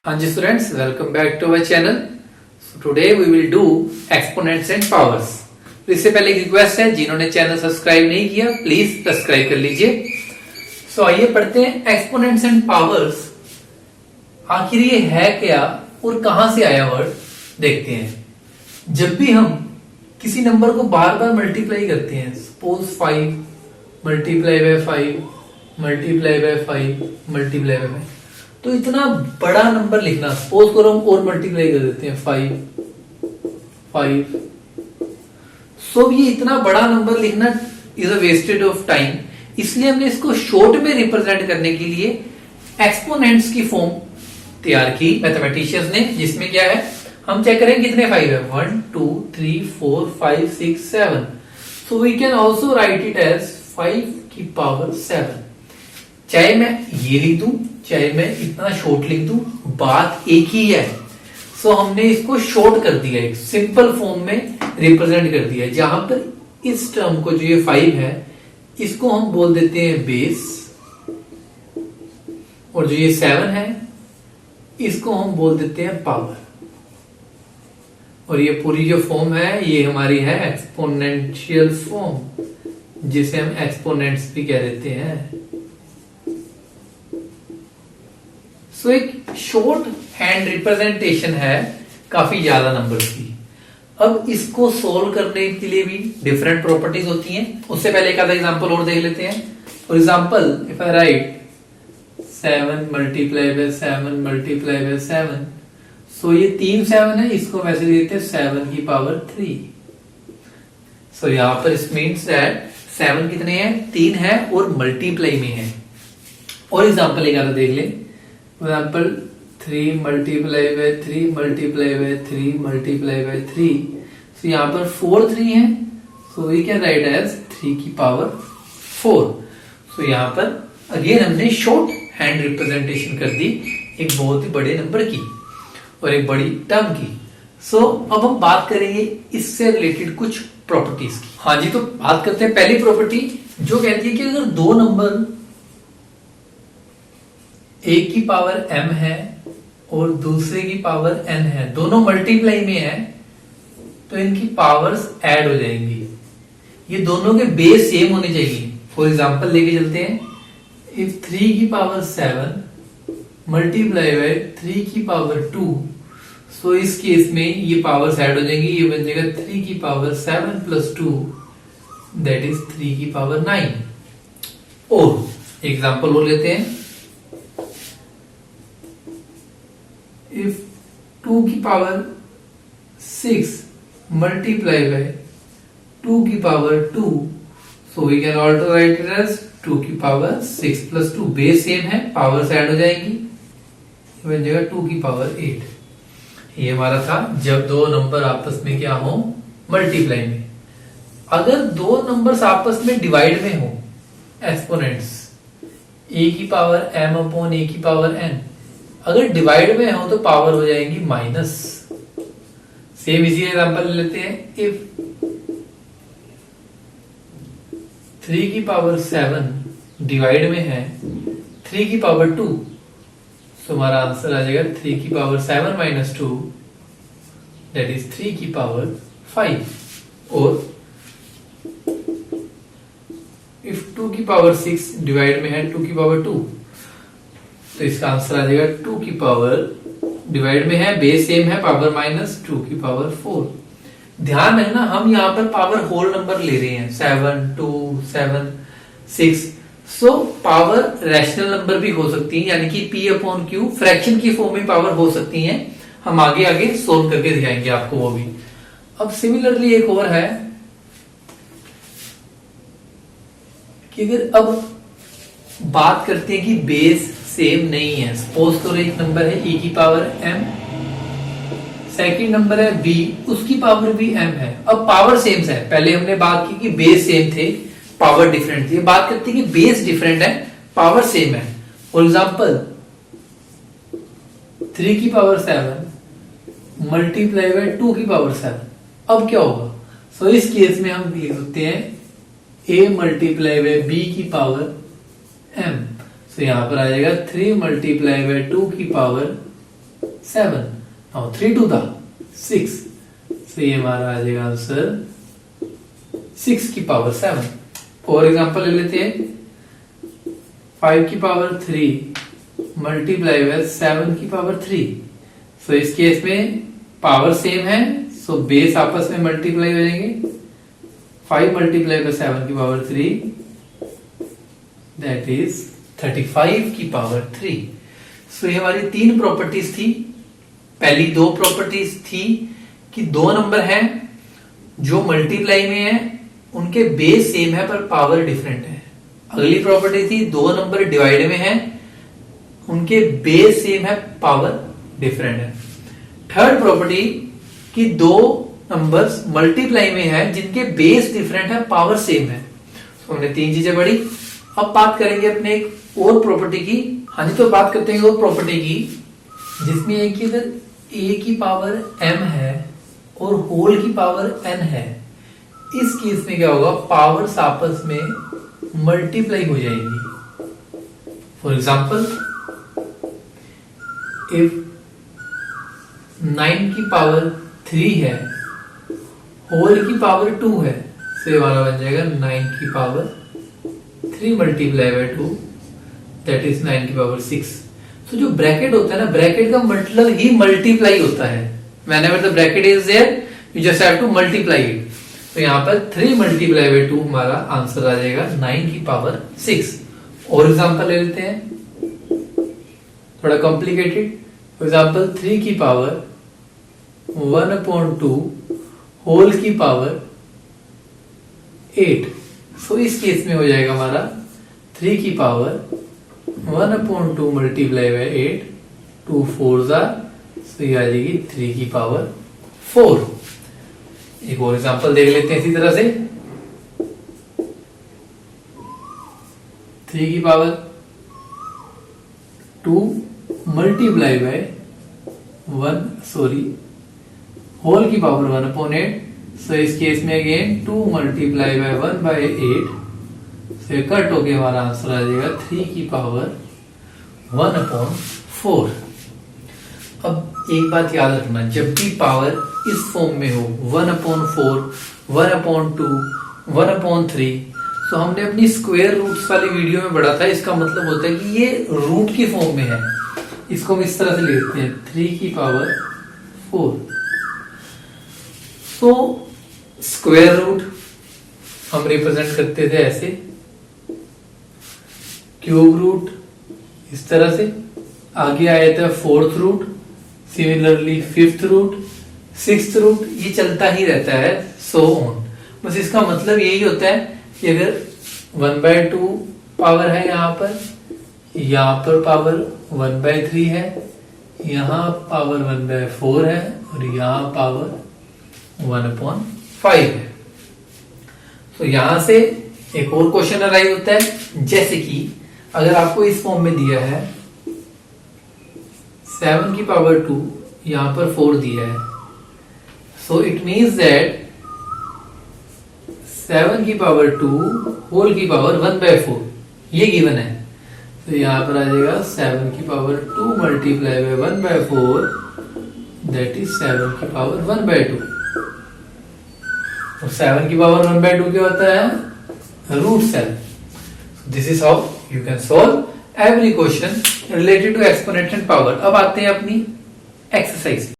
हाँ जी students, welcome back to our channel. Today we will do exponents and powers. तो इससे पहले एक रिक्वेस्ट है, जिन्होंने चैनल सब्सक्राइब नहीं किया प्लीज सब्सक्राइब कर लीजिए। सो आइए पढ़ते हैं एक्सपोनेंट्स एंड पावर्स। आखिर ये है क्या और कहां से आया वर्ड, देखते हैं। जब भी हम किसी नंबर को बार बार मल्टीप्लाई करते हैं, suppose 5 multiply by 5 multiply by 5 multiply by 5, तो इतना बड़ा नंबर लिखना, सपोज करो हम और मल्टीप्लाई कर देते हैं 5 सो ये इतना बड़ा नंबर लिखना is a wastage of time. इसलिए हमने इसको शॉर्ट में रिप्रेजेंट करने के लिए एक्सपोनेंट्स की फॉर्म तैयार की मैथमेटिशियंस ने, जिसमें क्या है, हम चेक करेंगे कितने 5 है, 1 2 3 4 5 6 7। So we can also write it as 5 की पावर 7। चाहे मैं ये लिख दूं चाहे मैं इतना शॉर्ट लिख दूं, बात एक ही है। सो हमने इसको शॉर्ट कर दिया, एक सिंपल फॉर्म में रिप्रेजेंट कर दिया, जहां पर इस टर्म को, जो ये 5 है, इसको हम बोल देते हैं बेस, और जो ये 7 है इसको हम बोल देते हैं पावर। और ये पूरी जो फॉर्म है ये हमारी है एक्सपोनेंशियल फॉर्म, जिसे हम एक्सपोनेंट्स भी कह देते हैं। सो एक शॉर्ट हैंड रिप्रेजेंटेशन है काफी ज्यादा नंबर्स की। अब इसको सोल्व करने के लिए भी डिफरेंट प्रॉपर्टीज होती हैं। उससे पहले एक आधा एग्जांपल और देख लेते हैं। For example, if I right 7 multiply by 7 multiply by 7, सो ये 3 7 है, इसको वैसे देते हैं 7 की पावर 3। सो यहां पर इट मींस दैट 7 कितने हैं, 3 है और मल्टीप्लाई में है। और एग्जांपल एक आधा देख ले। For example 3 multiply by 3 multiply by 3 multiply by 3, so यहां पर 4 3 है, so we can write as 3 की पावर 4। सो यहां पर अगेन हमने शॉर्ट हैंड रिप्रेजेंटेशन कर दी एक बहुत ही बड़े नंबर की और एक बड़ी टर्म की। सो अब हम बात करेंगे इससे रिलेटेड कुछ प्रॉपर्टीज की। हाँ जी, तो बात करते हैं पहली प्रॉपर्टी, जो कहती है कि अगर दो नंबर एक की पावर m है और दूसरे की पावर n है, दोनों मल्टीप्लाई में है, तो इनकी पावर्स ऐड हो जाएंगी। ये दोनों के बेस सेम होने चाहिए। फॉर एग्जांपल लेके चलते हैं, इफ 3 की पावर 7 मल्टीप्लाई बाय 3 की पावर 2, सो इस केस में ये पावर्स ऐड हो जाएंगी। ये बन जाएगा 3 की पावर 7 प्लस 2, दैट इज 3 की पावर 9। और एग्जांपल और लेते हैं, if 2 की पावर 6 मल्टीप्लाई बाय 2 की power 2, so we can also write it as 2 की पावर 6 प्लस 2। बेस सेम है, पावर्स ऐड हो जाएंगी, बन जाएगा 2 की पावर 8। ये हमारा था जब दो नंबर आपस में क्या हो, मल्टीप्लाई में। अगर दो नंबर्स आपस में डिवाइड में हो, एक्सपोनेंट्स, a की पावर m अपॉन a की पावर n, अगर डिवाइड में हो तो पावर हो जाएंगी माइनस। सेम इसी एग्जांपल लेते हैं, इफ 3 की पावर 7 डिवाइड में है 3 की पावर 2, तो हमारा आंसर आ जाएगा 3 की पावर 7 माइनस 2, दैट इज 3 की पावर 5। और इफ 2 की पावर 6 डिवाइड में है 2 की पावर 2, तो इसका आंसर आ जाएगा 2 की पावर, डिवाइड में है, बेस सेम है, पावर माइनस 2 की पावर 4। ध्यान रखना, हम यहाँ पर पावर होल नंबर ले रहे हैं, 7 2 7 6। सो पावर रैशनल नंबर भी हो सकती है, यानी कि p अपॉन क्यू फ्रैक्शन की फॉर्म में पावर हो सकती है। हम आगे आगे सोल्व करके दिखाएंगे आपको वो भी। अब सिमिलरली एक और है कि अगर अब बात करते हैं कि बेस सेम नहीं है, सपोज करो एक नंबर है e की पावर m, सेकंड नंबर है b, उसकी पावर भी m है। अब पावर सेम है, पहले हमने बात की कि बेस सेम थे, पावर डिफरेंट थी। बात करते हैं कि बेस डिफरेंट है, पावर सेम है। फॉर एग्जांपल 3 की पावर 7 मल्टीप्लाई बाय 2 की पावर 7, अब क्या होगा? सो इस केस में हम लिख सकते हैं a मल्टीप्लाई बाय b की पावर m, तो यहां पर आ जाएगा 3 मल्टीप्लाई बाय 2 की पावर 7। नाउ 3 टू द 6, तो ये हमारा आ जाएगा आंसर 6 की पावर 7। और एग्जांपल ले लेते हैं, 5 की पावर 3 मल्टीप्लाई बाय 7 की पावर 3। सो इस केस में पावर सेम है, सो बेस आपस में मल्टीप्लाई हो जाएंगे। 5 मल्टीप्लाई बाय 7 की पावर 3 दैट इज 35 की पावर 3। सो ये हमारी 3 प्रॉपर्टीज थी। पहली 2 प्रॉपर्टीज थी कि 2 नंबर हैं जो मल्टीप्लाई में है, उनके बेस सेम है पर पावर डिफरेंट है। अगली प्रॉपर्टी थी 2 नंबर डिवाइड में है, उनके बेस सेम है, पावर डिफरेंट है। थर्ड प्रॉपर्टी कि 2 नंबर्स मल्टीप्लाई में है जिनके बेस डिफरेंट है, पावर सेम है। तो हमने 3 चीजें पढ़ी। अब बात करेंगे अपने एक और प्रॉपर्टी की। हाँ जी, तो बात करते हैं और प्रॉपर्टी की जिसमें एक की अगर a की पावर m है और होल की पावर n है, इस केस में क्या होगा, पावर्स आपस में मल्टीप्लाई हो जाएंगी। फॉर एग्जाम्पल, इफ 9 की पावर 3 है, होल की पावर 2 है, तो ये वाला बन जाएगा 9 की power 3 multiply bye 2 that is 9 की पावर 6। तो जो ब्रैकेट होता है ना, ब्रैकेट का मतलब ही मल्टीप्लाई होता है। whenever the bracket is there you just have to multiply it। तो यहाँ पर 3 मल्टीप्लाई बाय 2 हमारा आंसर आ जाएगा 9 की पावर 6। और एग्जांपल ले लेते हैं थोड़ा कॉम्प्लिकेटेड। फॉर एग्जांपल 3 की पावर 1/2 होल की पावर 8। सो इस केस में हो जाएगा हमारा 3 की power 1/2 multiply by 8, 2 4s are, तो ये आ जाएगी 3 की पावर 4। एक और एग्जांपल देख लेते हैं इसी तरह से। 3 की पावर 2 मल्टीप्लाई बाय होल की पावर 1/8। सो इस केस में अगेन 2 मल्टीप्लाई बाय 1/8 से कट होके हमारा आंसर आ जाएगा 3 की पावर 1/4। अब एक बात याद रखना, जब भी पावर इस फॉर्म में हो 1/4, 1/2, 1/3, तो हमने अपनी स्क्वायर रूट्स वाली वीडियो में पढ़ा था। इसका मतलब होता है कि ये रूट की फॉर्म में है। इसको हम इस तरह से लिखते हैं 3 की पावर 4। तो स्क्वायर रूट हम रिप्रेजेंट करते थे ऐसे, क्यूब रूट इस तरह से, आगे आया था 4th root, similarly 5th root, 6th root, ये चलता ही रहता है, सो ऑन। बस इसका मतलब यही होता है कि अगर 1/2 पावर है यहाँ पर पावर 1/3 है, यहाँ पावर 1/4 है और यहाँ पावर 1/5 है। तो यहां से एक और क्वेश्चन अराइज होता है, जैसे कि अगर आपको इस फॉर्म में दिया है 7 की पावर 2, यहां पर 4 दिया है, सो इट मीन्स दैट 7 की पावर 2 होल की पावर 1/4 ये गिवन है। तो यहां पर आ जाएगा 7 की power 2 multiply by 1/4 that is 7 की पावर 1/2। और 7 की पावर 1/2 क्या होता है, root cell. This is how you can solve every question related to exponential power. अब आते हैं अपनी एक्सरसाइज।